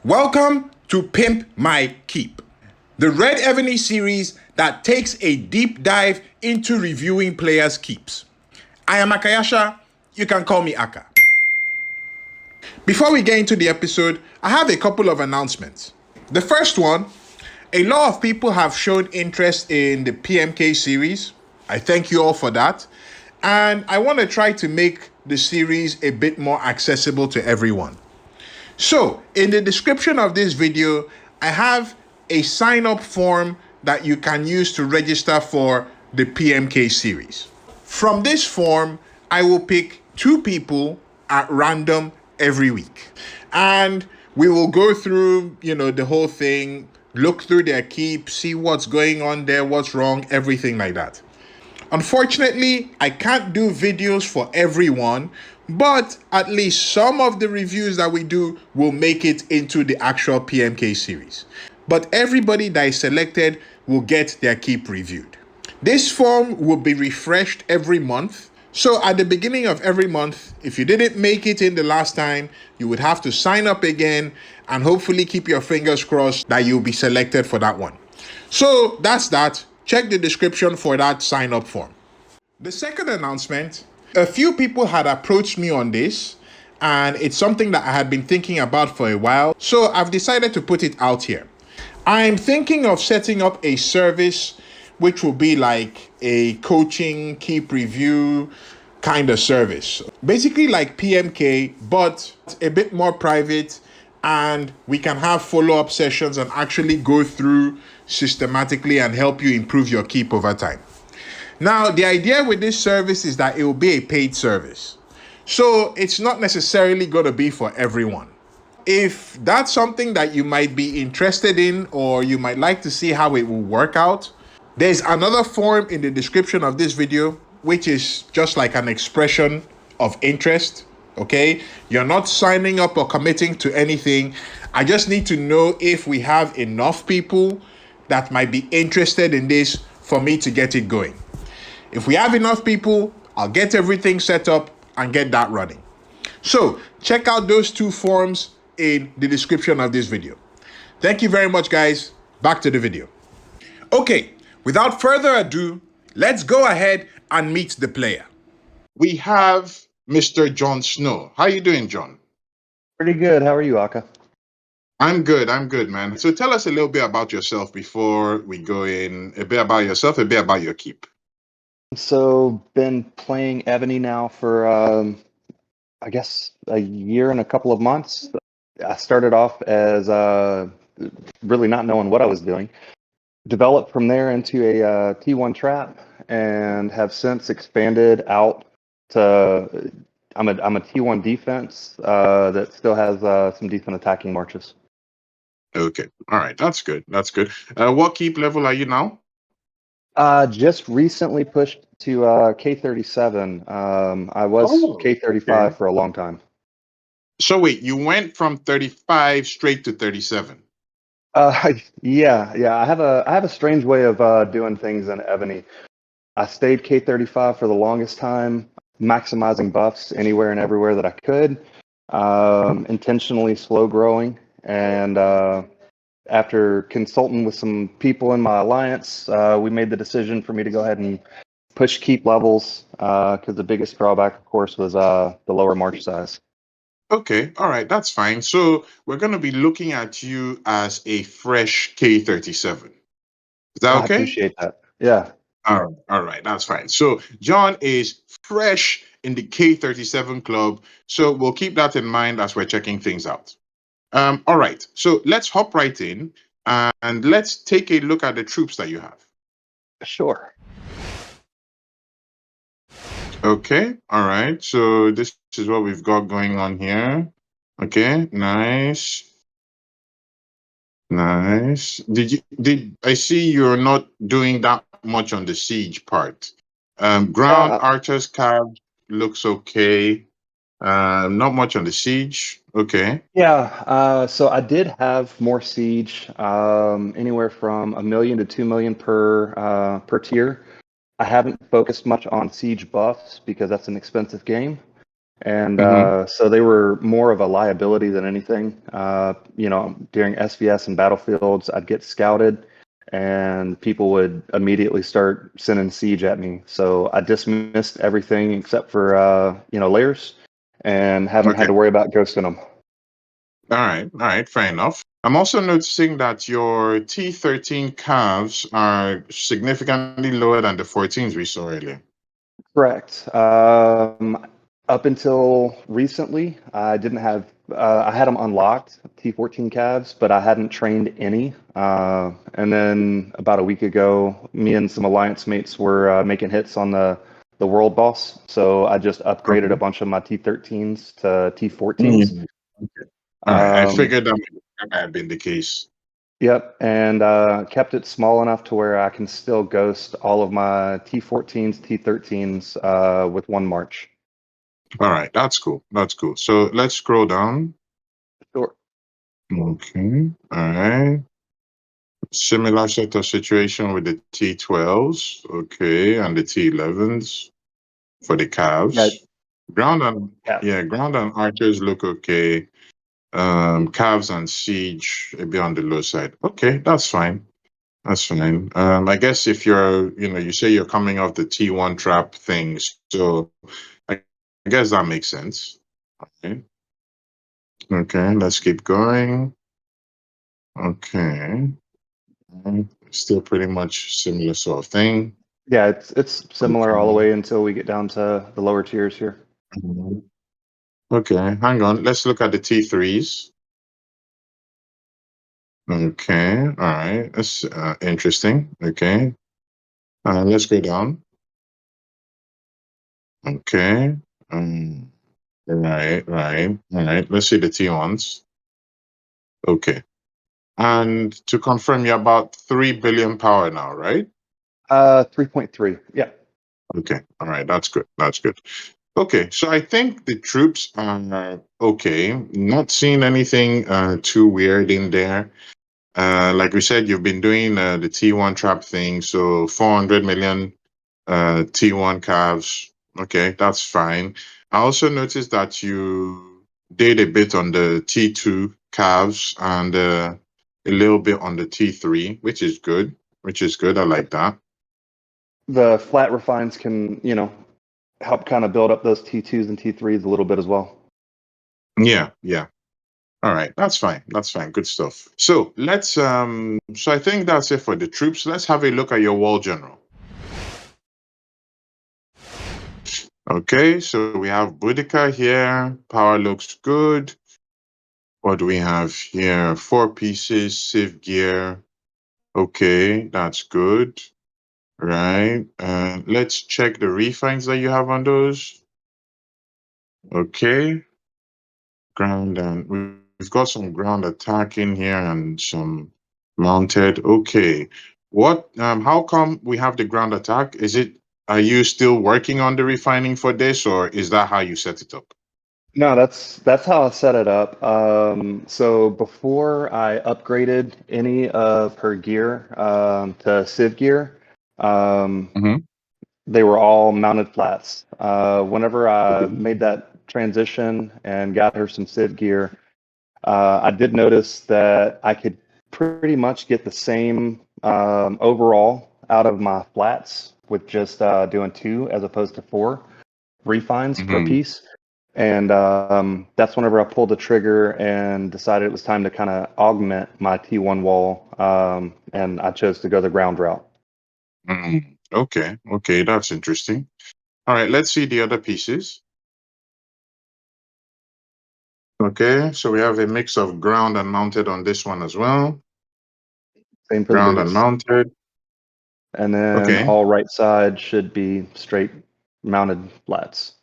Welcome to Pimp My Keep, the Red Evony series that takes a deep dive into reviewing players' keeps. I am Akayasha, you can call me Aka. Before we get into the episode, I have a couple of announcements. The first one, a lot of people have shown interest in the PMK series. I thank you all for that. And I want to try to make the series a bit more accessible to everyone. So, in the description of this video, I have a sign up form that you can use to register for the PMK series. From this form, I will pick two people at random every week. And we will go through, the whole thing, look through their keep, see what's going on there, what's wrong, everything like that. Unfortunately, I can't do videos for everyone, but at least some of the reviews that we do will make it into the actual PMK series. But everybody that is selected will get their keep reviewed. This form will be refreshed every month. So at the beginning of every month, if you didn't make it in the last time, you would have to sign up again and hopefully keep your fingers crossed that you'll be selected for that one. So that's that. Check the description for that sign up form. The second announcement, a few people had approached me on this, and it's something that I had been thinking about for a while. So I've decided to put it out here. I'm thinking of setting up a service which will be like a coaching, keep review kind of service. Basically like PMK, but a bit more private, and we can have follow-up sessions and actually go through systematically and help you improve your keep over time. Now, the idea with this service is that it will be a paid service. So it's not necessarily going to be for everyone. If that's something that you might be interested in or you might like to see how it will work out, there's another form in the description of this video, which is just like an expression of interest. Okay, you're not signing up or committing to anything. I just need to know if we have enough people that might be interested in this for me to get it going. If we have enough people, I'll get everything set up and get that running. So check out those two forms in the description of this video. Thank you very much, guys. Back to the video. Okay, without further ado, let's go ahead and meet the player. We have Mr. John Snow. How you doing, John? Pretty good. How are you, Aka? I'm good, man. So tell us a little bit about yourself before we go in. A bit about yourself, a bit about your keep. So, been playing Evony now for, I guess, a year and a couple of months. I started off as really not knowing what I was doing. Developed from there into a T1 trap, and have since expanded out to. I'm a T1 defense that still has some decent attacking marches. Okay, all right, that's good. That's good. What keep level are you now? Just recently pushed to K37. I was K35 okay. for a long time. So wait, you went from 35 straight to 37. Yeah. I have a strange way of doing things in Ebony. I stayed K35 for the longest time, maximizing buffs anywhere and everywhere that I could. Intentionally slow growing, and after consulting with some people in my alliance, we made the decision for me to go ahead and push keep levels, because the biggest drawback, of course, was the lower march size. Okay, all right, that's fine. So we're going to be looking at you as a fresh K37. Is that I okay? appreciate that. Yeah. All right, that's fine. So John is fresh in the K37 club. So we'll keep that in mind as we're checking things out. All right, so let's hop right in and let's take a look at the troops that you have. Sure. Okay, all right. So this is what we've got going on here. Okay, nice. Nice. Did I see you're not doing that much on the siege part? Ground Yeah. archers card looks okay. Not much on the siege. Okay. Yeah. So I did have more siege, anywhere from 1 million to 2 million per tier. I haven't focused much on siege buffs because that's an expensive game. And Mm-hmm. so they were more of a liability than anything. During SVS and battlefields, I'd get scouted, and people would immediately start sending siege at me. So I dismissed everything except for layers, and haven't had Okay. to worry about ghosting them. All right, fair enough. I'm also noticing that your T13 calves are significantly lower than the 14s we saw earlier. Correct. Up until recently, I didn't have. I had them unlocked, T14 calves, but I hadn't trained any. And then about a week ago, me and some alliance mates were making hits on the world boss. So I just upgraded a Okay. bunch of my T13s to T14s. Mm. Okay. All right. I Um, figured that might have been the case. yep, and kept it small enough to where I can still ghost all of my T14s, T13s with one march. All right. That's cool. That's cool. So let's scroll down. Sure. Okay. All right. Similar sort of situation with the T12s. Okay. And the T11s for the Yeah, calves. Ground and yeah. yeah, ground and archers look okay. Calves and siege a bit on the low side. Okay, that's fine. That's fine. I guess if you say you're coming off the T1 trap thing, so I guess that makes sense. Okay. Okay, let's keep going. Okay. Still pretty much similar sort of thing. Yeah, it's similar all the Okay. way until we get down to the lower tiers here. Mhm. Okay, hang on. Let's look at the T3s. Okay, all right. That's interesting. Okay. Let's go down. Okay. Um, all right. Let's see the T1s. Okay. And to confirm, you're about 3 billion power now, right? 3.3. Yeah. Okay. All right. That's good. That's good. Okay. So I think the troops are okay. Not seeing anything too weird in there. Like we said, you've been doing the T1 trap thing. So 400 million T1 calves. Okay, that's fine. I also noticed that you did a bit on the T2 calves and a little bit on the T3, which is good. Which is good. I like that. The flat refines can, help kind of build up those T2s and T3s a little bit as well. Yeah, yeah. All right, that's fine. That's fine. Good stuff. So so I think that's it for the troops. Let's have a look at your wall general. Okay, so we have Boudica here. Power looks good. What do we have here? Four pieces, Civ gear. Okay, that's good. Right. Let's check the refines that you have on those. Okay. Ground and we've got some ground attack in here and some mounted. Okay. What how come we have the ground attack? Are you still working on the refining for this, or is that how you set it up? No, that's how I set it up. So before I upgraded any of her gear to Civ gear, um, Mm-hmm. they were all mounted flats. Whenever I made that transition and got her some Civ gear, I did notice that I could pretty much get the same overall out of my flats with just doing two as opposed to four refines per Mm-hmm. piece. And that's whenever I pulled the trigger and decided it was time to kind of augment my T1 wall. And I chose to go the ground route. Mm. Okay. Okay, that's interesting. All right, let's see the other pieces. Okay, so we have a mix of ground and mounted on this one as well. Same for the Ground and boots. mounted. And then Okay. all right side should be straight mounted flats.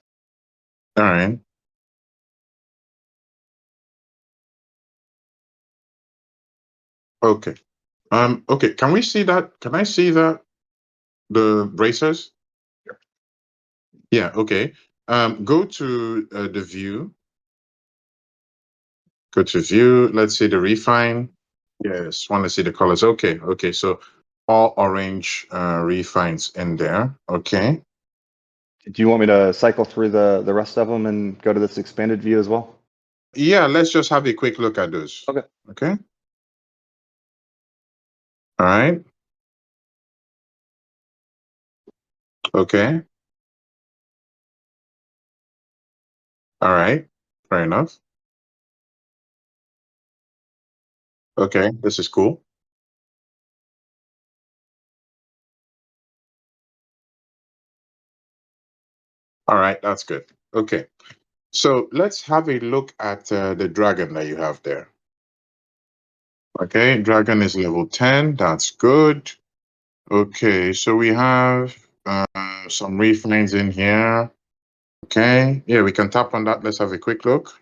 All right. Okay. Okay, can we see that? Can I see that the bracers? Yeah, okay. Go to the view. Go to view. Let's see the refine. Yes, want to see the colors. Okay, okay. So all orange refines in there. Okay. Do you want me to cycle through the rest of them and go to this expanded view as well? Yeah, let's just have a quick look at those. Okay. Okay. All right. Okay. All right. Fair enough. Okay. This is cool. All right. That's good. Okay. So let's have a look at the dragon that you have there. Okay. Dragon is level 10. That's good. Okay. So we have some refines in here. Okay. Yeah, we can tap on that. Let's have a quick look.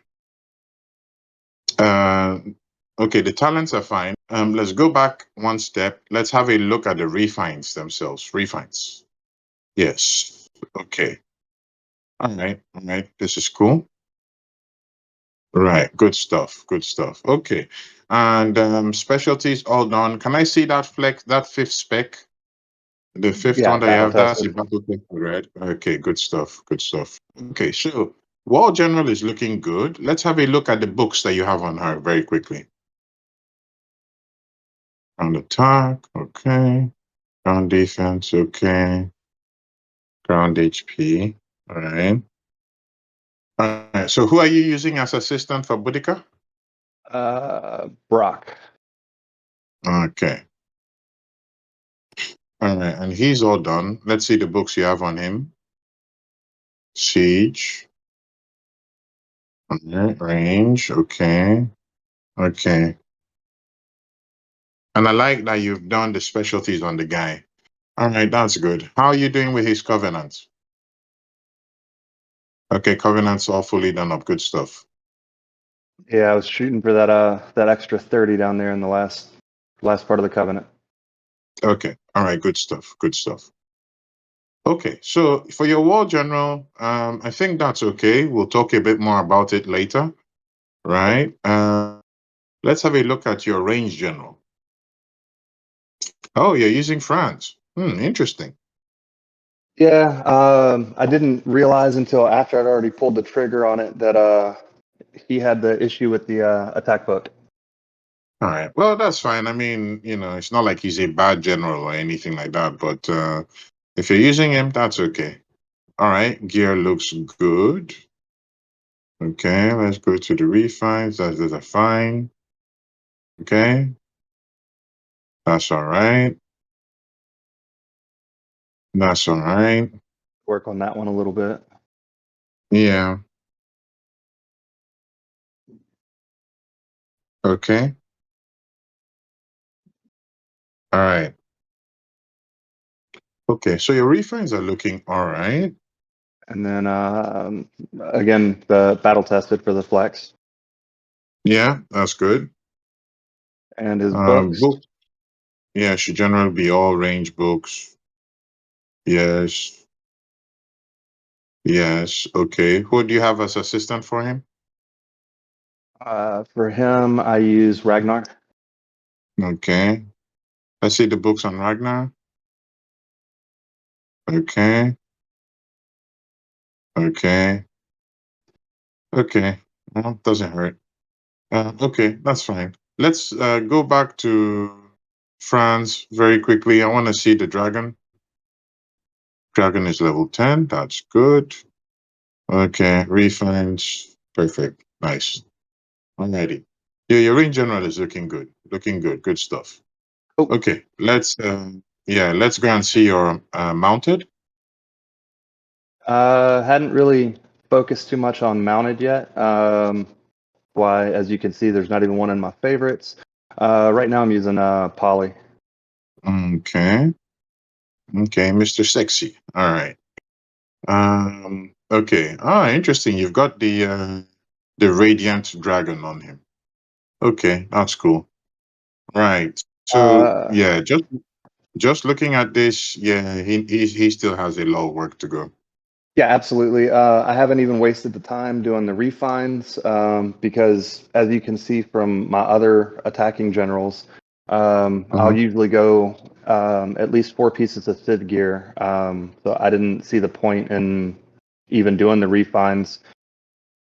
Uh, okay, the talents are fine. Let's go back one step. Let's have a look at the refines themselves. Refines. Yes. Okay. All right. All right. This is cool. Right. Good stuff. Good stuff. Okay. And specialties all done. Can I see that flex, that fifth spec? The fifth Yeah, one that you battle have, that's a tested. battle tech, right? Okay, good stuff. Good stuff. Okay, so Wall General is looking good. Let's have a look at the books that you have on her very quickly. Ground attack, okay. Ground defense, okay. Ground HP, all right. All right. So who are you using as assistant for Boudica? Brock. Okay. All right. And he's all done. Let's see the books you have on him. Siege. All right. Range. Okay. Okay. And I like that you've done the specialties on the guy. All right. That's good. How are you doing with his covenants? Okay. Covenants all fully done up. Good stuff. Yeah, I was shooting for that extra 30 down there in the last part of the covenant. Okay. All right. Good stuff. Good stuff. Okay, so for your war general, I think that's okay. We'll talk a bit more about it later, right? Let's have a look at your range general. Oh, you're using France. Interesting. Yeah, I didn't realize until after I'd already pulled the trigger on it that he had the issue with the attack book. All right. Well, that's fine. I mean, it's not like he's a bad general or anything like that, but if you're using him, that's okay. All right, gear looks good. Okay, let's go to the refines. Those are fine. Okay, that's all right. That's all right. Work on that one a little bit. Yeah. Okay. All right. Okay. So your refines are looking all right. And then again, the battle tested for the flex Yeah, that's good. and his books. Book. Yeah, should generally be all range books. Yes. Yes. Okay. Who do you have as assistant for him? For him, I use Ragnar. Okay. Let's see the books on Ragnar. Okay. Okay. Okay. Well, doesn't hurt. Okay, that's fine. Let's go back to France very quickly. I want to see the dragon. Dragon is level 10. That's good. Okay, refines. Perfect. Nice. Alrighty. Yeah, your range general is looking good. Looking good. Good stuff. Oh, Okay, let's go and see your mounted. hadn't really focused too much on mounted yet. Why, as you can see, there's not even one in my favorites. Right now, I'm using Poly. Okay. Okay, Mr. Sexy. All right. Okay. Ah, interesting. You've got the radiant dragon on him. Okay, that's cool. Right. So Uh, yeah, just looking at this, yeah, he still has a lot of work to go. yeah, absolutely. I haven't even wasted the time doing the refines because, as you can see from my other attacking generals, I'll usually go at least 4 pieces of Civ gear. So I didn't see the point in even doing the refines.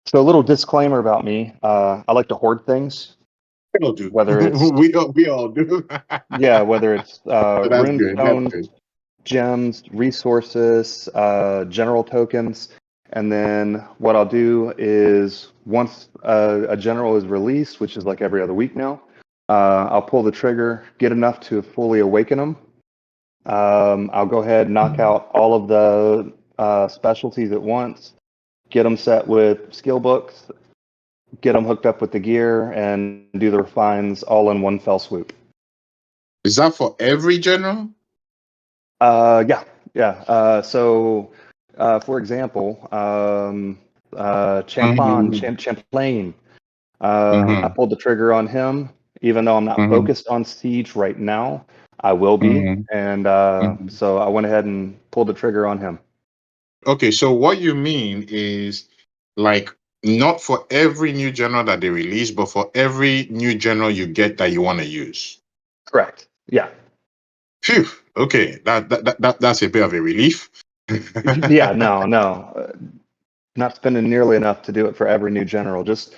So a little disclaimer about me: I like to hoard things, We all do. whether it's We all do. yeah, whether it's So that's good. That's runestones, good. gems, resources, general tokens. And then what I'll do is once a general is released, which is like every other week now, I'll pull the trigger, get enough to fully awaken them. I'll go ahead and knock out all of the specialties at once, get them set with skill books, get them hooked up with the gear, and do the refines all in one fell swoop. Is that for every general? Yeah, yeah. For example, Mm-hmm. Champlain. I Mm-hmm. pulled the trigger on him, even though I'm not Mm-hmm. focused on Siege right now. I will be, and Mm-hmm. so I went ahead and pulled the trigger on him. Okay, so what you mean is like not for every new general that they release, but for every new general you get that you want to use. Correct. Yeah. Phew. Okay, that's a bit of a relief. Yeah. No. No. Not spending nearly enough to do it for every new general. Just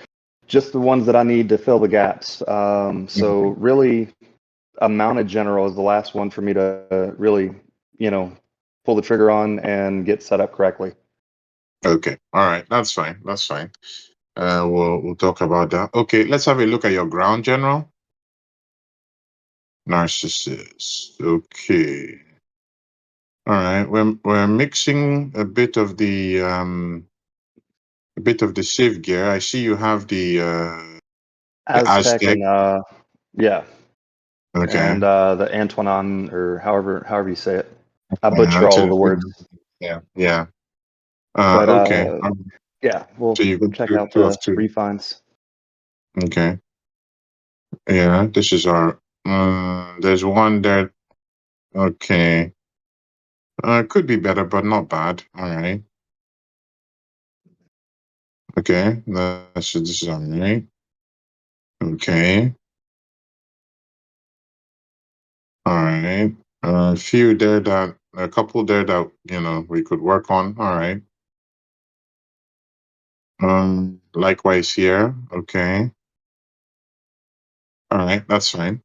the ones that I need to fill the gaps. So really, a mounted general is the last one for me to really, you know, pull the trigger on and get set up correctly. Okay, all right, that's fine. That's fine. We'll talk about that. Okay, let's have a look at your ground general. Narcissus. Okay. All right. We're mixing a bit of the Civ gear. I see you have the Aztec Aztec. and yeah, Okay. and the Antoinon or however you say it. I Yeah, butcher all of the words, yeah. Yeah. but Okay. yeah, we'll So you got check out two of the two. refines. Okay. Yeah, this is our there's one that okay. Could be better, but not bad. All right. Okay. This is all right. Okay. All right. A couple there that we could work on. All right. Likewise here. Okay. All right. That's fine.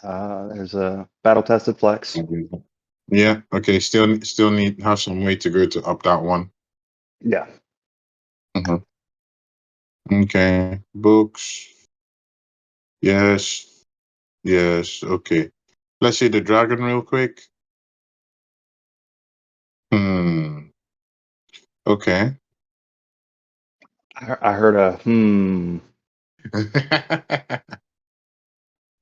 There's a battle tested flex. Yeah. Okay. Still need have some way to go to up that one. Yeah. Mhm. Okay. Books. Yes. Yes. Okay. Let's see the dragon real quick. Hmm. Okay. I heard a hmm.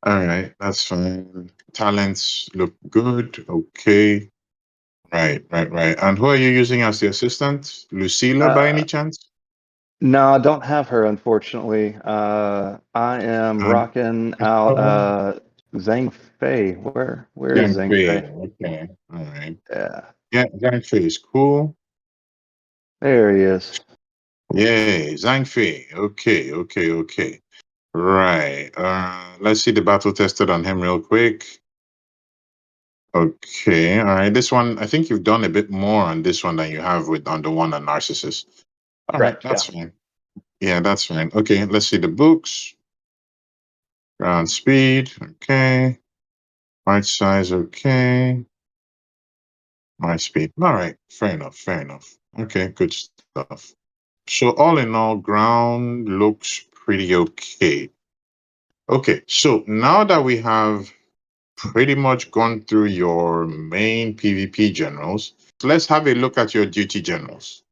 All right. That's fine. Talents look good. Okay. Right. Right. Right. And who are you using as the assistant? Lucilla, by any Uh, chance? no, I don't have her, unfortunately. I am Uh, rocking out oh, Zhang Fei. Where is Zhang Zhang Fei. Fei? Okay. All right. Yeah, Yeah, Zhang Fei is cool. there he is. Yay, Zhang Fei. Okay. Okay. Okay. Right. Let's see the battle tested on him real quick. Okay. All right. This one, I think you've done a bit more on this one than you have with on the one on Narcissus. All right. Correct. That's Yeah. fine. Yeah, that's fine. Okay. Let's see the books. Ground speed. Okay. Right size. Okay. My speed. All right. Fair enough. Fair enough. Okay. Good stuff. So all in all, ground looks pretty okay. Okay. So now that we have pretty much gone through your main PvP generals, let's have a look at your duty generals.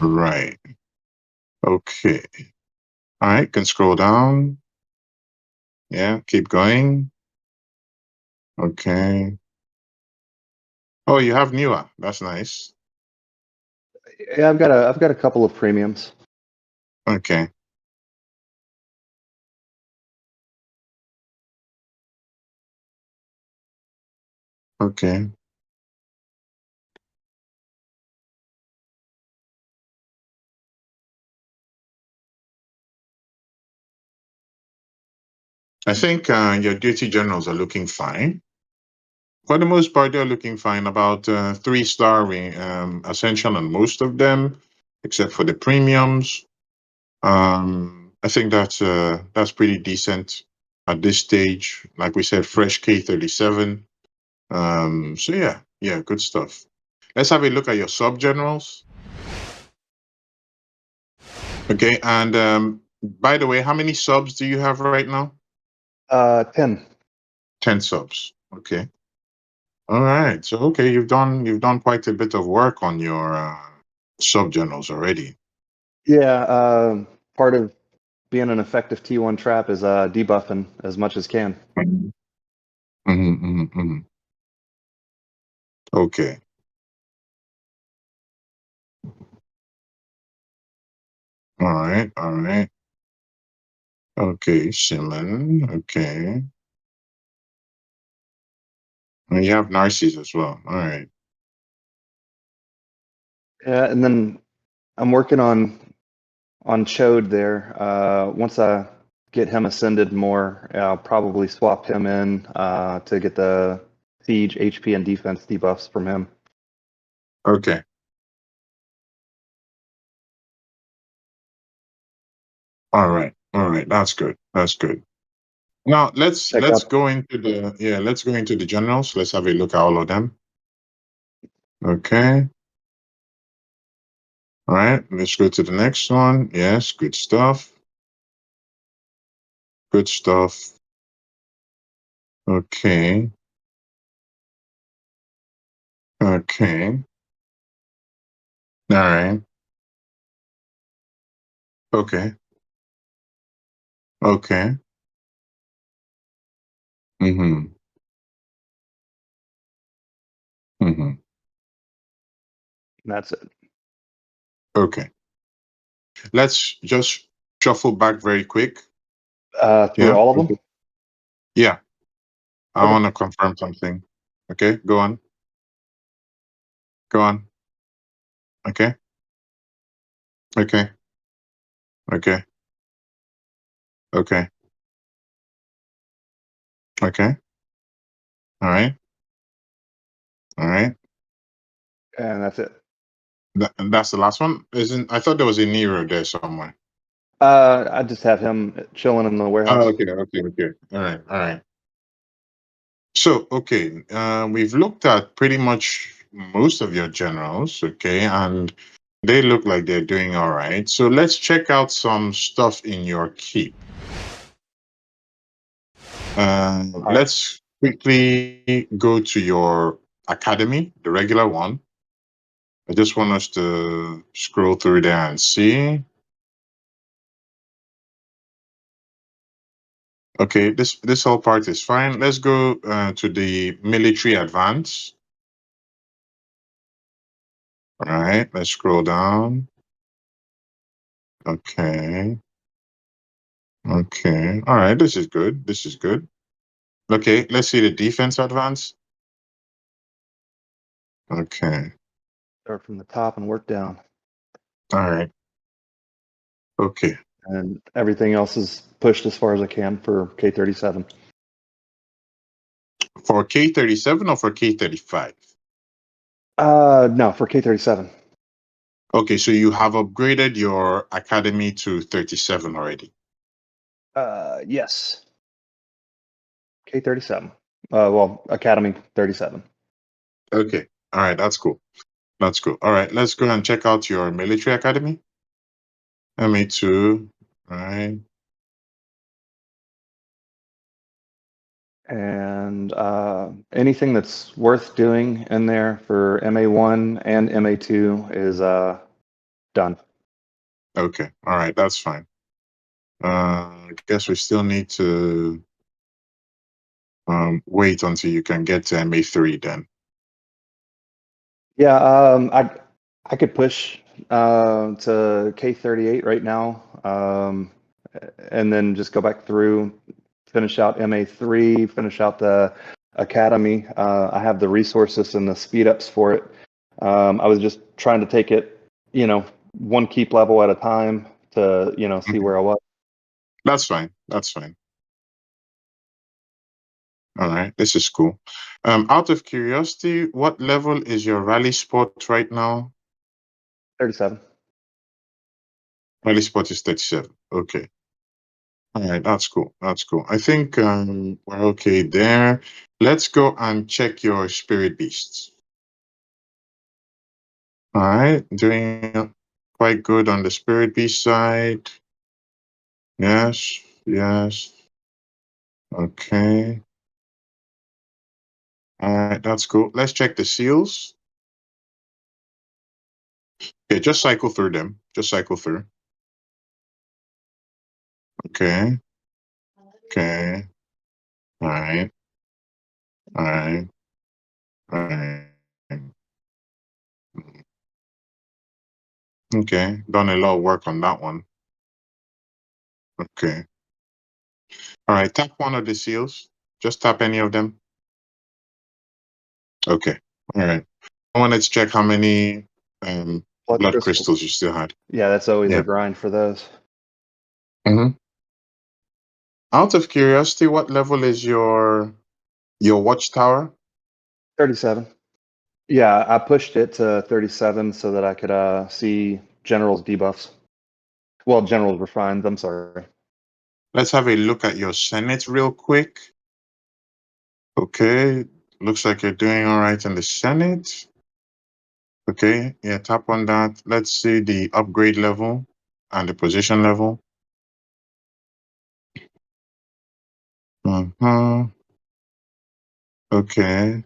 Right. Okay. All right. Can scroll down. Yeah. Keep going. Okay. Oh, you have newer. That's nice. Yeah, I've got a couple of premiums. Okay. Okay. I think your duty generals are looking fine. For the most part, they're looking fine. About 3-star ascension on most of them, except for the premiums. I think that's pretty decent at this stage. Like we said, fresh K37. So yeah, good stuff. Let's have a look at your sub generals. Okay, and by the way, how many subs do you have right now? 10. 10 subs. Okay. All right. So okay, you've done quite a bit of work on your sub generals already. Yeah, part of being an effective T1 trap is debuffing as much as can. Mhm. Okay. All right. All right. Okay, Shimon. Okay. And you have Narcissus as well. All right. Yeah, and then I'm working on Chode there. Once I get him ascended more, I'll probably swap him in to get the siege, HP, and defense debuffs from him. Okay. All right. All right. That's good. That's good. Now let's Check let's out. go into the let's go into the generals. Let's have a look at all of them. Okay. All right. Let's go to the next one. Yes, good stuff. Good stuff. Okay. Okay. All right. Okay. Okay. Mm-hmm. Mm-hmm. And that's it. Okay. Let's just shuffle back very quick. Through Yeah. all of them. Okay. Yeah. I Okay. want to confirm something. Okay. Go on. Go on. Okay. Okay. Okay. Okay. Okay. All right. All right. And that's it. That's the last one. Isn't I thought there was a Nero there somewhere. I just have him chilling in the Oh, warehouse. okay. Okay. Okay. All right. All right. So, okay, we've looked at pretty much most of your generals, okay, and they look like they're doing all right. So let's check out some stuff in your keep. All right. Let's quickly go to your academy, the regular one. I just want us to scroll through there and see. Okay, this whole part is fine. Let's go to the military advance. All right, let's scroll down. Okay. Okay. All right. This is good. This is good. Okay. Let's see the defense advance. Okay. Start from the top and work down. All right. Okay. And everything else is pushed as far as I can for K37. For K37 or for K35? No, for K37. Okay. So you have upgraded your academy to 37 already. Yes. K37. Well, Academy 37. Okay. All right. That's cool. That's cool. All right. Let's go and check out your military academy. MA2. All right. And anything that's worth doing in there for MA1 and MA2 is done. Okay. All right. That's fine. I guess we still need to wait until you can get to MA3 then. Yeah, I could push to K38 right now, and then just go back through, finish out MA3, finish out the Academy. I have the resources and the speed ups for it. I was just trying to take it, one keep level at a time to, see Mhm. where I was. That's fine. That's fine. All right, this is cool. Out of curiosity, what level is your rally sport right now? 37. Rally sport is 37. Okay. All right, that's cool. That's cool. I think we're okay there. Let's go and check your spirit beasts. All right, doing quite good on the spirit beast side. Yes, yes. Okay. All right, that's cool. Let's check the seals. Okay, just cycle through them. Just cycle through. Okay. Okay. All right. All right. All right. Okay. Done a lot of work on that one. Okay. All right. Tap one of the seals. Just tap any of them. Okay. All right. I wanted to check how many Blood blood crystals. crystals you still had. Yeah, that's always a Yeah. grind for those. Hmm. Out of curiosity, what level is your watchtower? 37. Yeah, I pushed it to 37 so that I could see generals debuffs. Well, generals refined. I'm sorry. Let's have a look at your Senate real quick. Okay. Looks like you're doing all right in the Senate. Okay. Yeah, tap on that. Let's see the upgrade level and the position level. Uh-huh. Okay.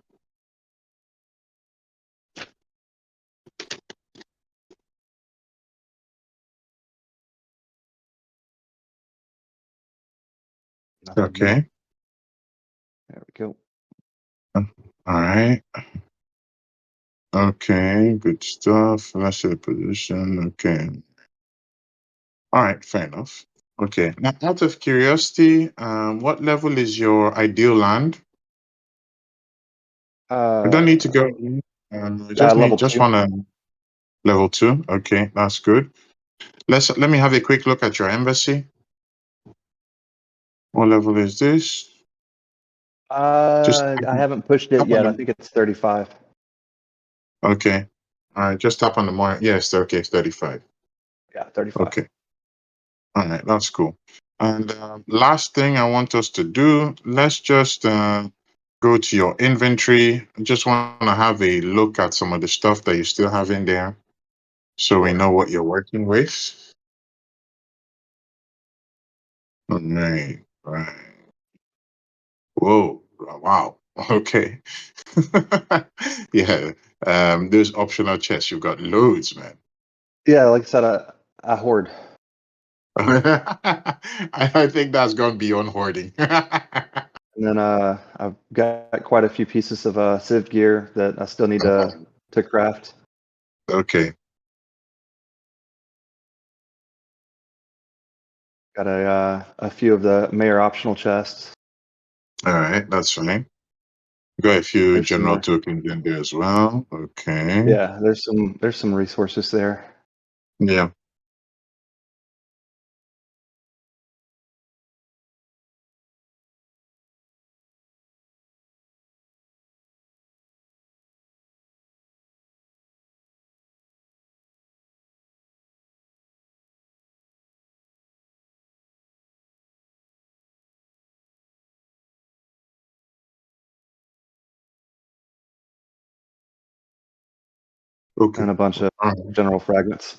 Nothing yet. Okay. There we go. All right. Okay. Good stuff. Let's see the position. Okay. All right. Fair enough. Okay. Now, out of curiosity, what level is your ideal land? We don't need to go. We just Level need just 2. want to level 2. Okay, that's good. Let me have a quick look at your embassy. What level is this? Just I haven't pushed it tap on yet. I the. think it's 35. Okay. All right. Just tap on the more. Yes. Okay. It's 35. Yeah, 35. Okay. All right. That's cool. And last thing I want us to do, let's just go to your inventory. I just want to have a look at some of the stuff that you still have in there, so we Sure. know what you're working with. All right. Right. Whoa. Wow. Okay. Yeah. Those optional chests, you've got loads, man. Yeah, like I said, I hoard. I think that's gone beyond hoarding. And then I've got quite a few pieces of Civ gear that I still need to craft. Okay. Got a few of the mayor optional chests. All right. That's fine. Got a few There's some general tokens in there as well. Okay. yeah, there's some resources there. Yeah. Okay. And a bunch of All right. general fragments.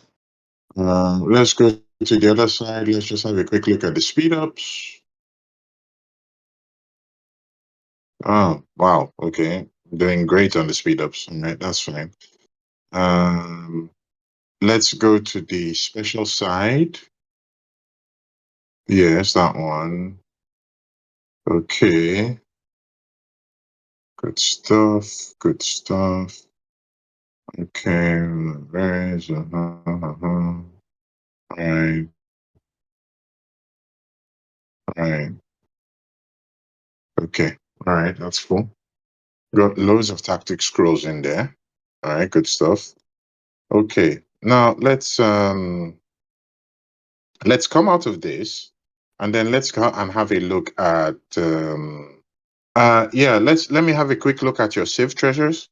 Let's go to the other side. Let's just have a quick look at the speed ups. Oh, wow. Okay. Doing great on the speed ups. All right. That's fine. Um, let's go to the special side. Yes, that one. Okay. Good stuff. Good stuff. Okay. Raise. All right. All right. Okay. All right. That's cool. Got loads of tactic scrolls in there. All right. Good stuff. Okay. Now let's come out of this, and then let's go and have a look at Yeah, let me have a quick look at your Civ treasures.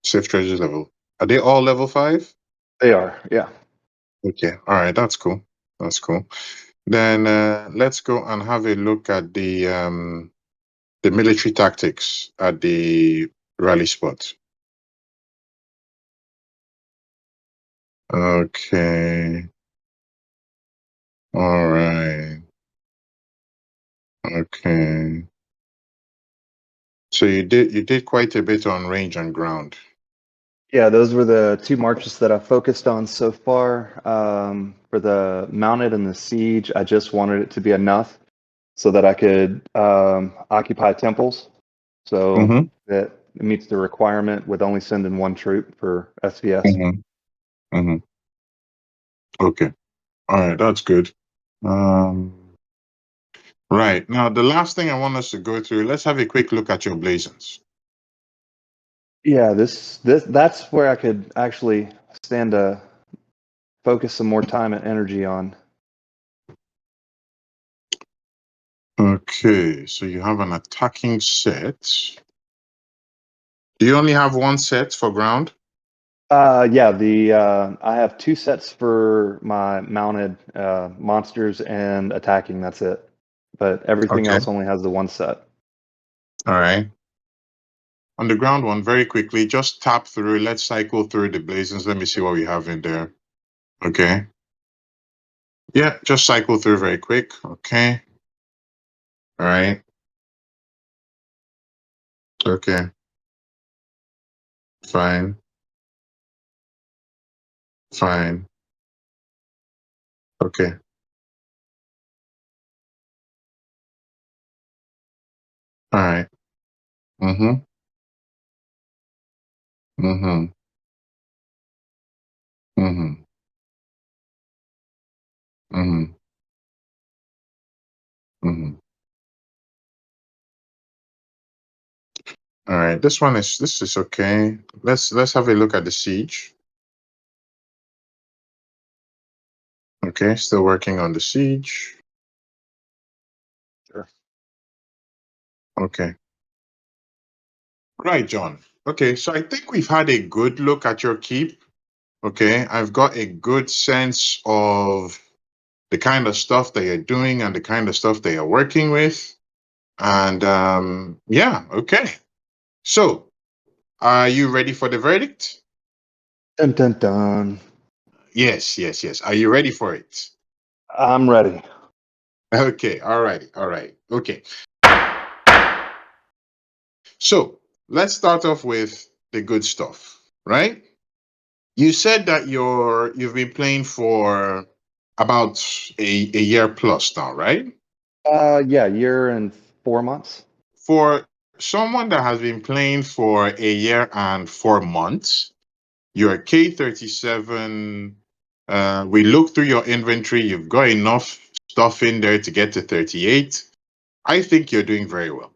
Civ treasures level. Are they all level 5? They are, yeah. Okay. All right, that's cool. That's cool. Then let's go and have a look at the military tactics at the rally spot. Okay. All right. Okay. So you did quite a bit on range and ground. Yeah, those were the two marches that I focused on so far. For the mounted and the siege, I just wanted it to be enough so that I could occupy temples. So Mm-hmm. that it meets the requirement with only sending one troop for SVS. Mm-hmm. Mm-hmm. Okay. All right, that's good. Um, right. Now the last thing I want us to go through, let's have a quick look at your blazons. Yeah, that's where I could actually stand to focus some more time and energy on. Okay, so you have an attacking set. Do you only have one set for ground? Yeah, the I have two sets for my mounted monsters and attacking. That's it. But everything Okay. else only has the one set. All right. On the ground one, very quickly, just tap through. Let's cycle through the blazons. Let me see what we have in there. Okay. Yeah, just cycle through very quick. Okay. All right. Okay. Fine. Fine. Okay. All right. Mm-hmm. Mm-hmm. Mm-hmm. Mm-hmm. Mm-hmm. All right. This is okay. Let's have a look at the siege. Okay, still working on the siege. Sure. Okay. Right, John. Okay, so I think we've had a good look at your keep. Okay, I've got a good sense of the kind of stuff that you're doing and the kind of stuff that you're working with. And yeah, okay. So, are you ready for the verdict? Dun dun dun. Yes, yes, yes. Are you ready for it? I'm ready. Okay, all right, all right. Okay. So, let's start off with the good stuff, right? You said that you've been playing for about a year plus now, right? Yeah, year and 4 months. For someone that has been playing for a year and 4 months, you're K37. We looked through your inventory. You've got enough stuff in there to get to 38. I think you're doing very well.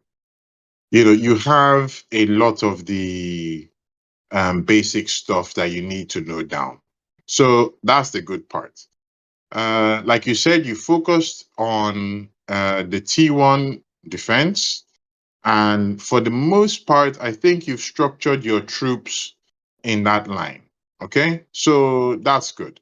You know, you have a lot of the basic stuff that you need to know down. So that's the good part. Like you said, you focused on the T1 defense. And for the most part, I think you've structured your troops in that line. Okay. So that's good.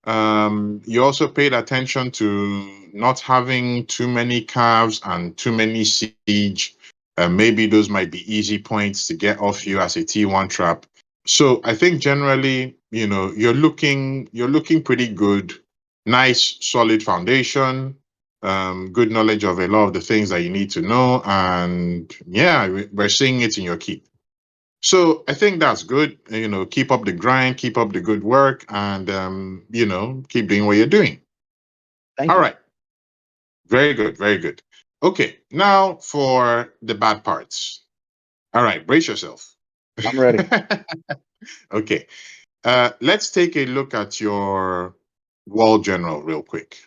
You also paid attention to not having too many calves and too many siege. Maybe those might be easy points to get off you as a T1 trap. So I think generally, you're looking pretty good. Nice, solid foundation. Good knowledge of a lot of the things that you need to know, and yeah, we're seeing it in your keep. So I think that's good. Keep up the grind, keep up the good work, and keep doing what you're doing. Thank All you. right, very good, very good. Okay, now for the bad parts. All right, brace yourself. I'm ready. Okay, let's take a look at your wall general real quick.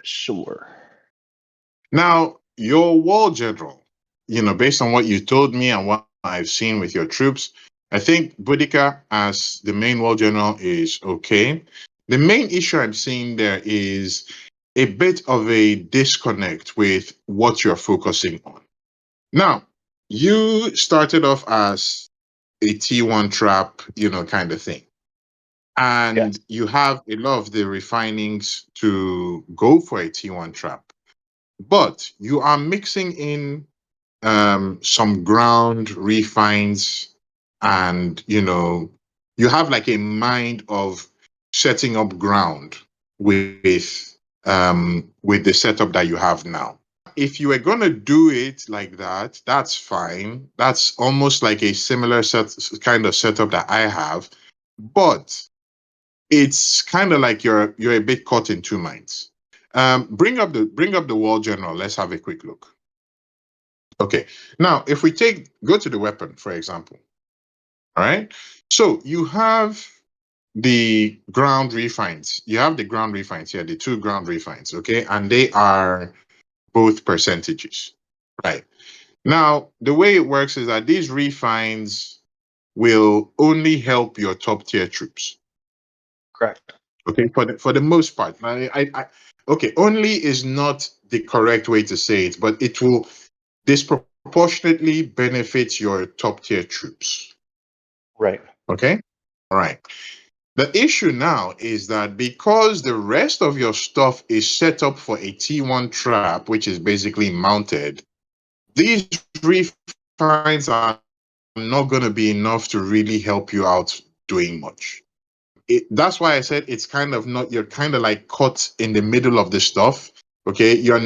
Sure. Now, your wall general, based on what you told me and what I've seen with your troops, I think Boudica as the main wall general is okay. The main issue I'm seeing there is a bit of a disconnect with what you're focusing on. Now, you started off as a T1 trap, kind of thing. And Yes. you have a lot of the refinings to go for a T1 trap. But you are mixing in some ground refines, and you have like a mind of setting up ground with the setup that you have now. If you were gonna do it like that, that's fine. That's almost like a similar kind of setup that I have, but it's kind of like you're a bit caught in two minds. Bring up the wall general. Let's have a quick look. Okay. Now, if we go to the weapon, for example, all right. So you have the ground refines. You have the ground refines here, the two ground refines, okay, and they are both percentages, right? Now, the way it works is that these refines will only help your top tier troops. Correct. Okay, for the most part. Okay, only is not the correct way to say it, but it will disproportionately benefit your top tier troops. Right. Okay, all right. The issue now is that because the rest of your stuff is set up for a T1 trap, which is basically mounted, these refines are not going to be enough to really help you out doing much. That's why I said it's kind of not, you're kind of like caught in the middle of the stuff. Okay. You've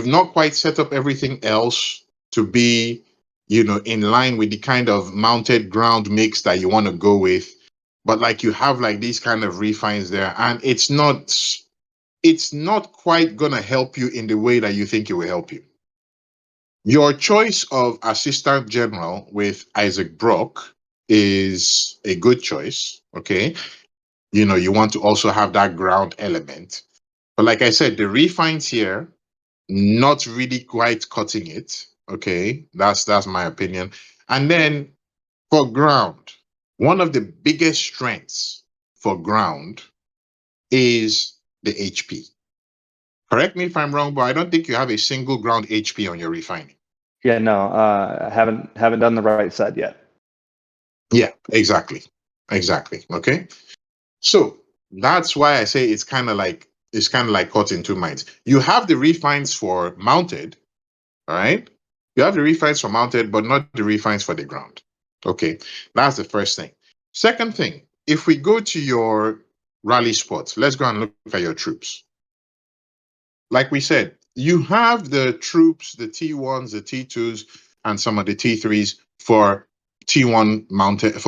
not quite set up everything else to be, in line with the kind of mounted ground mix that you want to go with. But like you have like these kind of refines there, and it's not quite gonna help you in the way that you think it will help you. Your choice of assistant general with Isaac Brock is a good choice. Okay. You want to also have that ground element. But like I said, the refines here, not really quite cutting it. Okay. That's my opinion. And then for ground, one of the biggest strengths for ground is the HP. Correct me if I'm wrong, but I don't think you have a single ground HP on your refining. Yeah. No. I haven't done the right side yet. Yeah, exactly. Exactly. Okay. So that's why I say it's kind of like caught in two minds. You have the refines for mounted, all right? You have the refines for mounted, but not the refines for the ground. Okay, that's the first thing. Second thing, if we go to your rally spot, let's go and look at your troops. Like we said, you have the troops, the T1s, the T2s, and some of the T3s for T1 mounted, like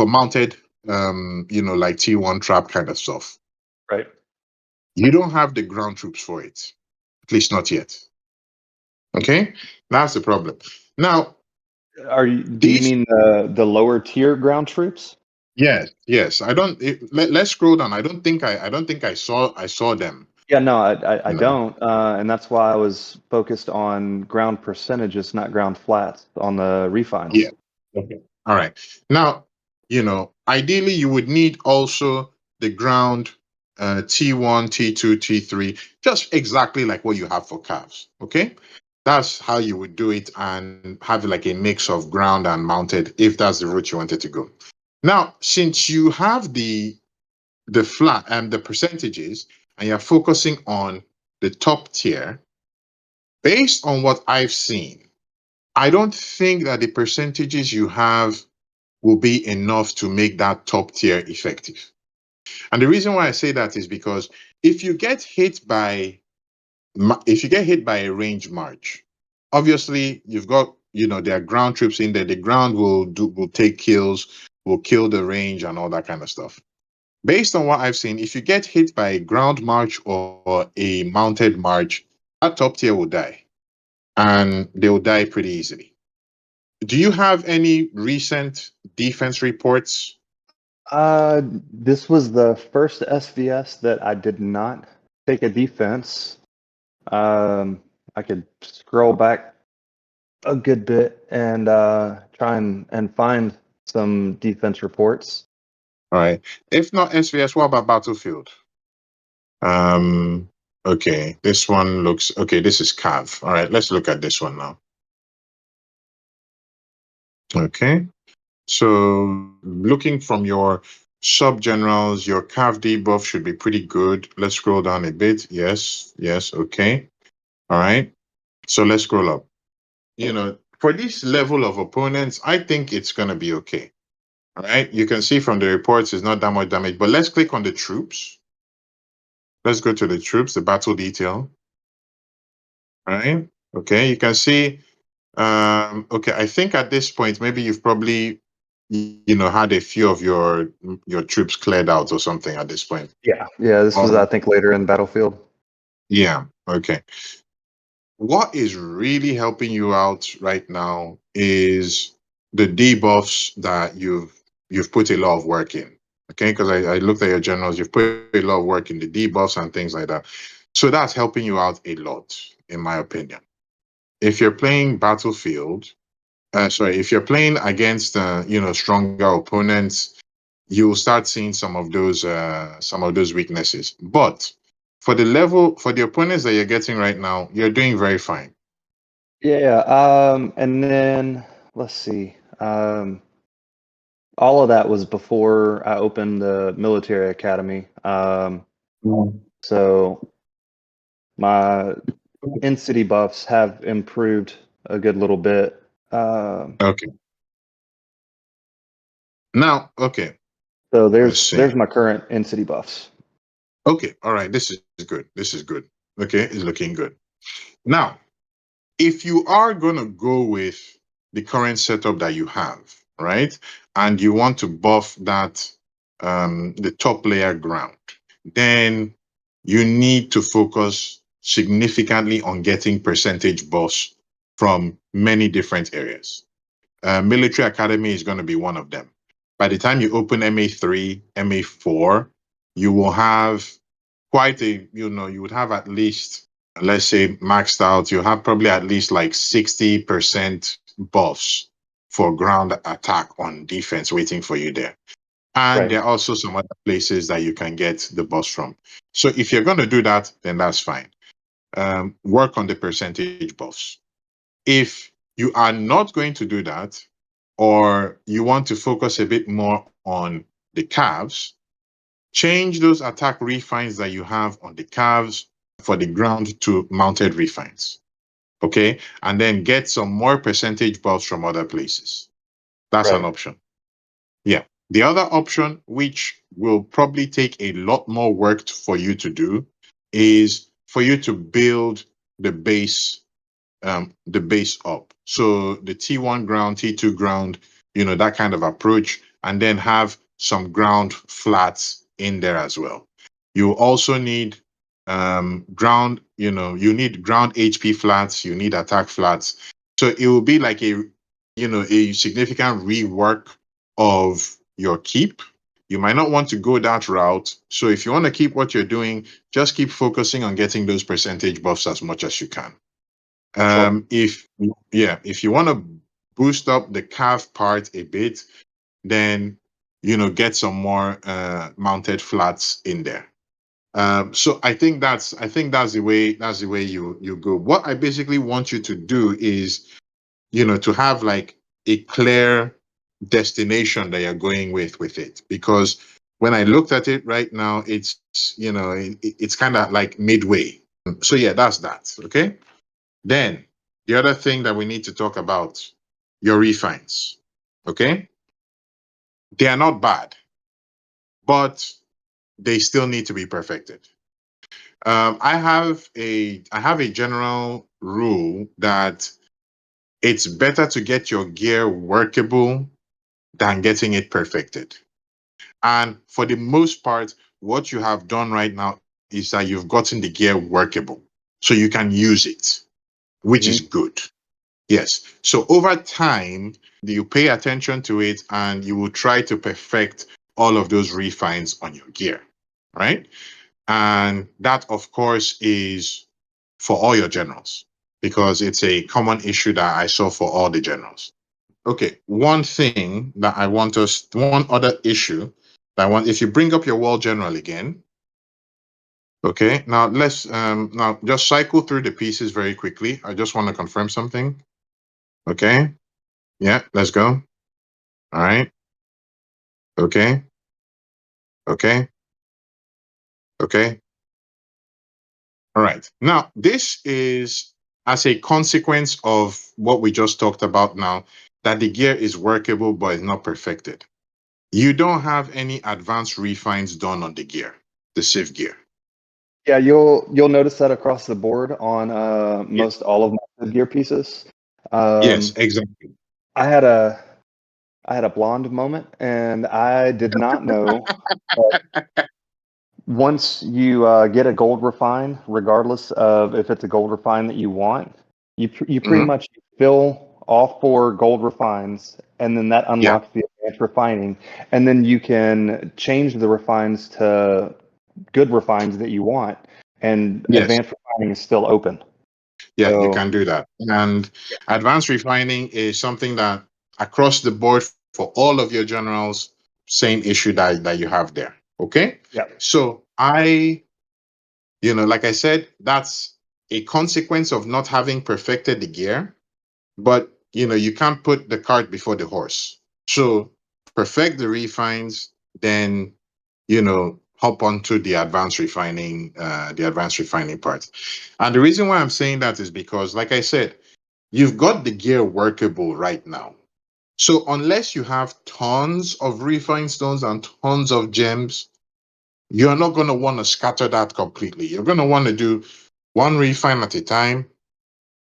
T1 trap kind of stuff. Right. You don't have the ground troops for it, at least not yet. Okay, that's the problem. Now, Do you these, mean the lower tier ground troops? yes. I don't. Let's scroll down. I don't think I saw them. Yeah. No. I You know. don't. And that's why I was focused on ground percentages, not ground flats on the Yeah. refines. Okay. All right. Now, ideally, you would need also the ground T1, T2, T3, just exactly like what you have for calves. Okay. That's how you would do it and have like a mix of ground and mounted if that's the route you wanted to go. Now, since you have the flat and the percentages and you're focusing on the top tier, based on what I've seen, I don't think that the percentages you have will be enough to make that top tier effective. And the reason why I say that is because if you get hit by a range march, obviously you've got there are ground troops in there. The ground will take kills, will kill the range and all that kind of stuff. Based on what I've seen, if you get hit by a ground march or a mounted march, that top tier will die, and they will die pretty easily. Do you have any recent defense reports? This was the first SVS that I did not take a defense. I could scroll back a good bit and try and find some defense reports. All right. If not SVS, what about Battlefield? Um, Okay, this one looks okay. This is cav. All right, let's look at this one now. Okay, so looking from your sub generals, your cav debuff should be pretty good. Let's scroll down a bit. Yes, yes, okay. All right, so let's scroll up. You know, for this level of opponents, I think it's gonna be okay. All right, you can see from the reports it's not that much damage, but let's click on the troops. Let's go to the troops, the battle detail. All right, okay, you can see. Okay, I think at this point, maybe you've probably, had a few of your troops cleared out or something at this point. Yeah. Yeah. This was, Oh, I think, later in Battlefield. yeah. Okay. What is really helping you out right now is the debuffs that you've put a lot of work in. Okay, because I looked at your generals, you've put a lot of work in the debuffs and things like that. So that's helping you out a lot, in my opinion. If you're playing Battlefield, sorry, if you're playing against stronger opponents, you'll start seeing some of those weaknesses. But for the opponents that you're getting right now, you're doing very fine. Yeah. And then let's see. All of that was before I opened the military academy. So my in-city buffs have improved a good little bit. Okay. Now, okay, So let's see. there's my current in-city buffs. Okay, all right, this is good. This is good. Okay, it's looking good. Now, if you are going to go with the current setup that you have, right, and you want to buff that the top layer ground, then you need to focus significantly on getting percentage buffs from many different areas. Military Academy is going to be one of them. By the time you open MA3, MA4, you will have quite a, you would have at least, let's say, maxed out, you have probably at least like 60% buffs for ground attack on defense waiting for you there. And Right. there are also some other places that you can get the buffs from. So if you're going to do that, then that's fine. Work on the percentage buffs. If you are not going to do that, or you want to focus a bit more on the calves, change those attack refines that you have on the calves for the ground to mounted refines. Okay. And then get some more percentage buffs from other places. That's an Right. option. Yeah. The other option, which will probably take a lot more work for you to do, is for you to build the base the base up. So the T1 ground, T2 ground, that kind of approach, and then have some ground flats in there as well. You also need ground, you need ground HP flats, you need attack flats. So it will be like a significant rework of your keep. You might not want to go that route. So if you want to keep what you're doing, just keep focusing on getting those percentage buffs as much as you can. Sure. If you want to boost up the calf part a bit, then get some more mounted flats in there. So I think that's the way you go. What I basically want you to do is to have like a clear destination that you're going with it, because when I looked at it right now, it's kind of like midway. So yeah, that's that. Okay. Then the other thing that we need to talk about, your refines. Okay? They are not bad, but they still need to be perfected. I have a general rule that it's better to get your gear workable than getting it perfected. And for the most part, what you have done right now is that you've gotten the gear workable. So you can use it, which is Hmm. good. Yes. So over time, you pay attention to it and you will try to perfect all of those refines on your gear, right? And that, of course, is for all your generals because it's a common issue that I saw for all the generals. Okay. One other issue that I want, if you bring up your wall general again, Okay, now let's now just cycle through the pieces very quickly. I just want to confirm something. Okay, yeah, let's go. All right. Okay. Okay. Okay. All right. Now, this is as a consequence of what we just talked about now, that the gear is workable but is not perfected. You don't have any advanced refines done on the gear, the SIF gear. Yeah, you'll notice that across the board on Yeah. most all of my gear pieces. Yes, Um, exactly. I had a I had a blonde moment, and I did not know. Once you get a gold refine, regardless of if it's a gold refine that you want, you pretty Hmm. much fill all four gold refines, and then that Yeah. unlocks the advanced refining, and then you can change the refines to good refines that you want, and Yes. advanced refining is still open. Yeah, you So can do that. And advanced refining is something that across the board for all of your generals, same issue that you have there. Okay. yeah, So like I said, that's a consequence of not having perfected the gear, but you can't put the cart before the horse. So perfect the refines, then hop onto the advanced refining part. And the reason why I'm saying that is because, like I said, you've got the gear workable right now. So unless you have tons of refined stones and tons of gems, you're not going to want to scatter that completely. You're going to want to do one refine at a time,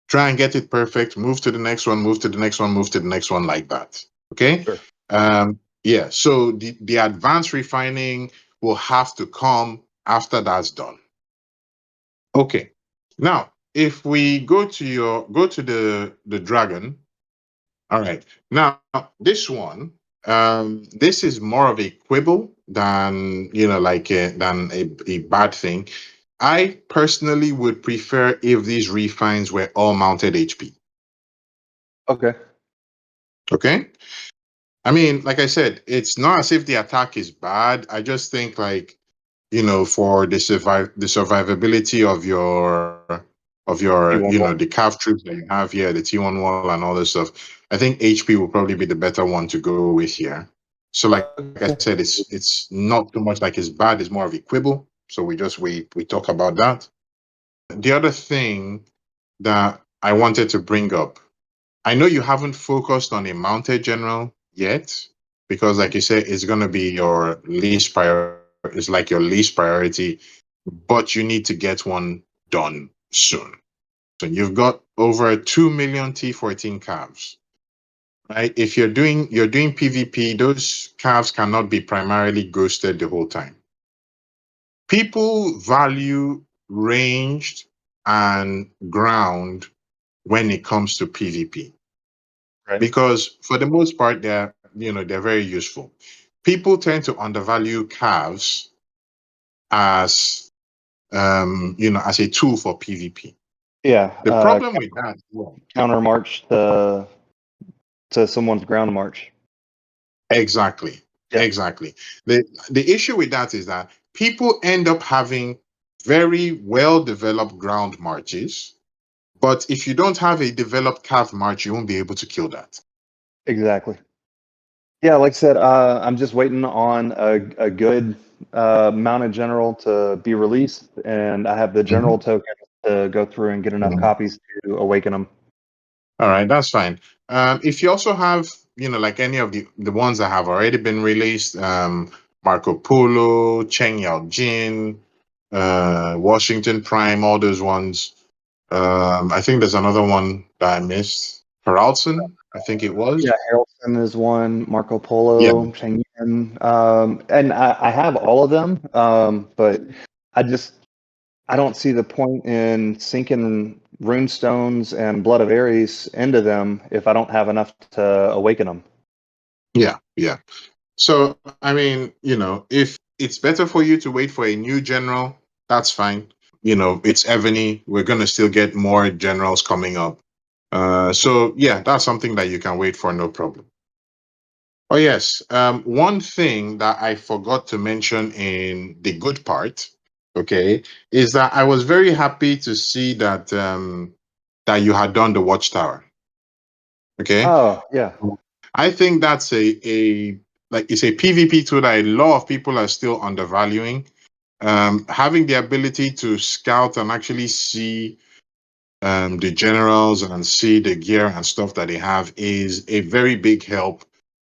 try and get it perfect, move to the next one, move to the next one, move to the next one, like that. Okay. sure. Yeah. So the advanced refining will have to come after that's done. Okay. Now, if we go to the dragon. All right. Now, this one, this is more of a quibble than a bad thing. I personally would prefer if these refines were all mounted HP. Okay. Okay. I mean, like I said, it's not as if the attack is bad. I just think, like, for the survivability of your You want the one? calf troops that you have here, the T1 wall and all this stuff. I think HP will probably be the better one to go with here. So, like I said, Okay. it's not too much like it's bad. It's more of a quibble. So we talk about that. The other thing that I wanted to bring up, I know you haven't focused on a mounted general yet, because, like you said, it's going to be your least priority. It's like your least priority, but you need to get one done soon. So you've got over 2 million T14 calves, right? If you're doing PvP, those calves cannot be primarily ghosted the whole time. People value ranged and ground when it comes to PvP, Right. because for the most part they're very useful. People tend to undervalue calves as as a tool for PvP. Yeah. The problem with that, well, Counter march to someone's ground march. exactly, Yeah. exactly. The issue with that is that people end up having very well developed ground marches, but if you don't have a developed calf march, you won't be able to kill that. Exactly. Yeah, like I said, I'm just waiting on a good mounted general to be released, and I have the general Mhm. token to go through and get enough Mhm. copies to awaken them. All right, that's fine. If you also have, like any of the ones that have already been released, Marco Polo, Cheng Yao Jin, Washington Prime, all those ones. I think there's another one that I missed. Peralton, I think it Yeah, was. Harrelson is one, Marco Yeah, Polo, Chengyan, and I have all of them, but I just I don't see the point in sinking runestones and blood of Ares into them if I don't have enough to awaken them. yeah, yeah. So, I mean, if it's better for you to wait for a new general, that's fine. It's Evony. We're gonna still get more generals coming up. So yeah, that's something that you can wait for, no problem. Oh yes, one thing that I forgot to mention in the good part. okay, is that I was very happy to see that that you had done the watchtower. Okay, Oh, yeah. I think that's a like it's a PvP tool that a lot of people are still undervaluing. Having the ability to scout and actually see the generals and see the gear and stuff that they have is a very big help,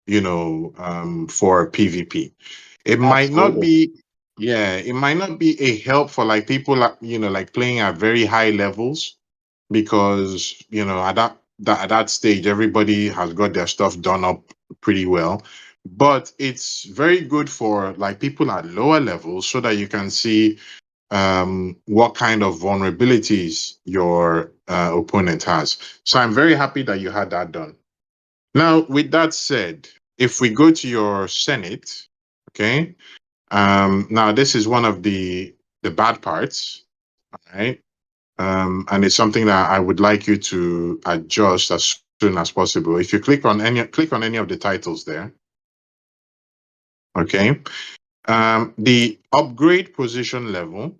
for PvP. It might not Absolutely. be, yeah, it might not be a help for like people, like playing at very high levels because, at that stage, everybody has got their stuff done up pretty well. But it's very good for like people at lower levels so that you can see what kind of vulnerabilities your opponent has. So I'm very happy that you had that done. Now, with that said, if we go to your Senate, okay, now this is one of the bad parts, right? And it's something that I would like you to adjust as soon as possible. If you click on any of the titles there, okay, the upgrade position level.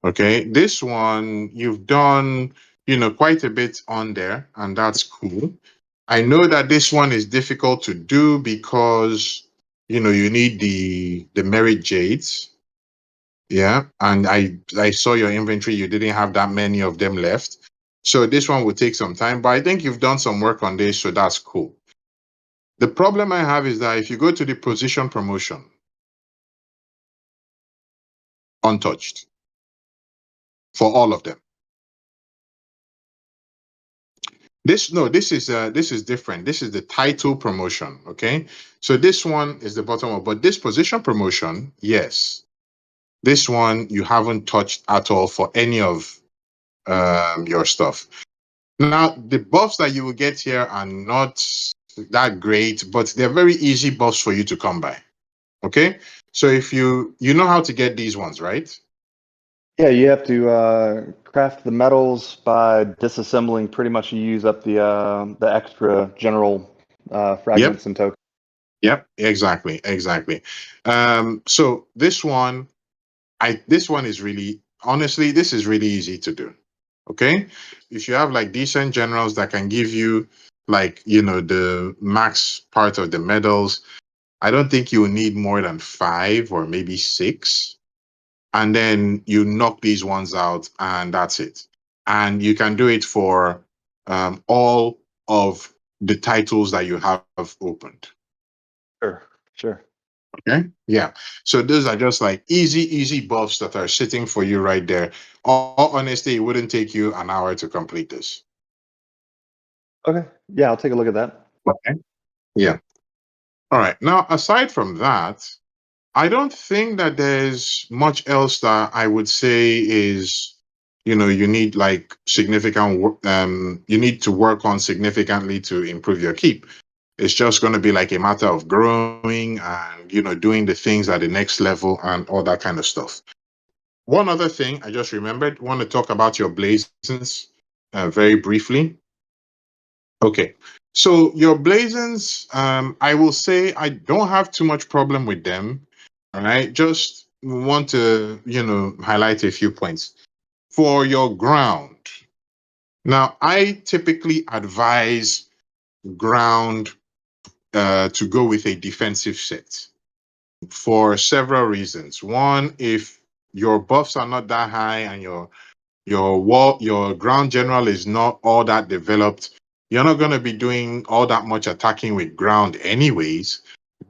Okay, this one you've done, quite a bit on there, and that's cool. I know that this one is difficult to do because you need the merit jades. Yeah, and I saw your inventory, you didn't have that many of them left. So this one will take some time, but I think you've done some work on this, so that's cool. The problem I have is that if you go to the position promotion, untouched for all of them. This is different. This is the title promotion. Okay. So this one is the bottom of, but this position promotion, yes. This one you haven't touched at all for any of your stuff. Now the buffs that you will get here are not that great, but they're very easy buffs for you to come by. Okay. So if you know how to get these ones, right? Yeah, you have to craft the metals by disassembling. Pretty much, you use up the extra general Yep. fragments and tokens. Yep. Exactly. Exactly. So this one is really, honestly, this is really easy to do. Okay. If you have like decent generals that can give you like, the max part of the medals, I don't think you will need more than 5 or maybe 6. And then you knock these ones out and that's it. And you can do it for all of the titles that you have opened. Sure, sure. Okay. Yeah. So those are just like easy buffs that are sitting for you right there. All honesty, it wouldn't take you an hour to complete this. Okay. Yeah, I'll take a look at that. Okay. Yeah. All right. Now, aside from that, I don't think that there's much else that I would say is, you need like you need to work on significantly to improve your keep. It's just going to be like a matter of growing and, doing the things at the next level and all that kind of stuff. One other thing I just remembered, want to talk about your blazons very briefly. Okay. So your blazons, I will say I don't have too much problem with them. All right. Just want to, highlight a few points. For your ground. Now, I typically advise ground to go with a defensive set for several reasons. One, if your buffs are not that high and your ground general is not all that developed, you're not going to be doing all that much attacking with ground anyways,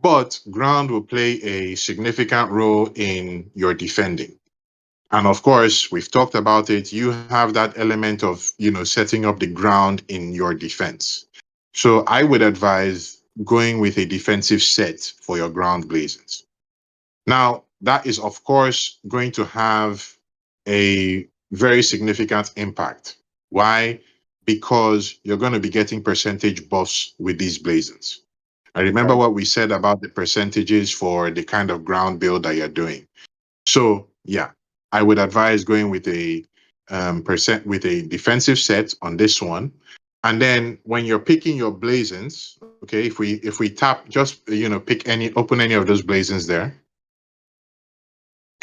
but ground will play a significant role in your defending. And of course, we've talked about it, you have that element of, setting up the ground in your defense. So I would advise going with a defensive set for your ground blazons. Now, that is, of course, going to have a very significant impact. Why? Because you're going to be getting percentage buffs with these blazons. I remember Right. what we said about the percentages for the kind of ground build that you're doing. So, yeah, I would advise going with a defensive set on this one. And then when you're picking your blazons, okay, if we tap, just pick open any of those blazons there.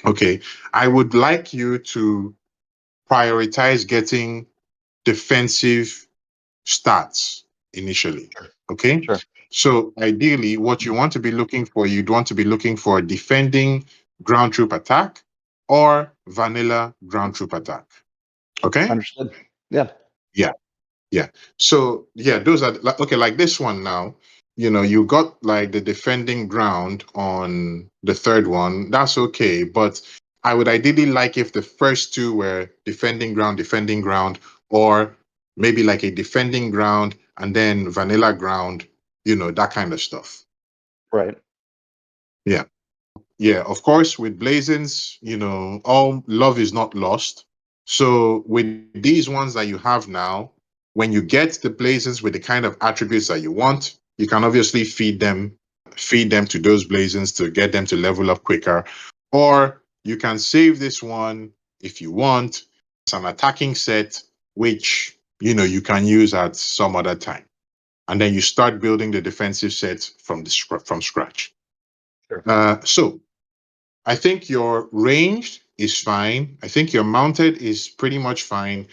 Okay. I would like you to prioritize getting defensive stats initially. Okay. Sure. So ideally, what you want to be looking for, you'd want to be looking for defending ground troop attack or vanilla ground troop attack. Okay. Understood. Yeah. Yeah. Yeah. So yeah, those are okay. Like this one now, you got like the defending ground on the third one. That's okay, but I would ideally like if the first two were defending ground, or maybe like a defending ground and then vanilla ground. That kind of stuff. Right. Yeah. Yeah, of course, with Blazins, all love is not lost. So with these ones that you have now, when you get the Blazins with the kind of attributes that you want, you can obviously feed them to those Blazins to get them to level up quicker. Or you can save this one if you want as an attacking set, which you can use at some other time. And then you start building the defensive set from scratch. Sure. So I think your ranged is fine. I think your mounted is pretty much fine.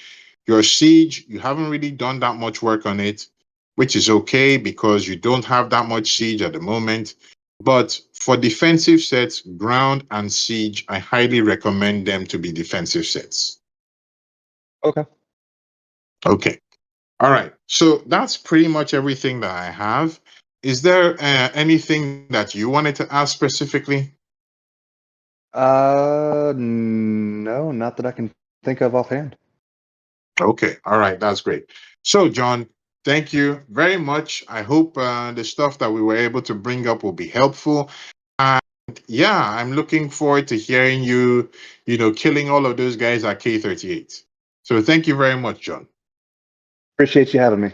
Your siege, you haven't really done that much work on it, which is okay because you don't have that much siege at the moment. But for defensive sets, ground and siege, I highly recommend them to be defensive sets. Okay. Okay. All right. So that's pretty much everything that I have. Is there anything that you wanted to ask specifically? No, not that I can think of offhand. Okay. All right. That's great. So, John, thank you very much. I hope the stuff that we were able to bring up will be helpful. And yeah, I'm looking forward to hearing you, killing all of those guys at K38. So, thank you very much, John. Appreciate you having me.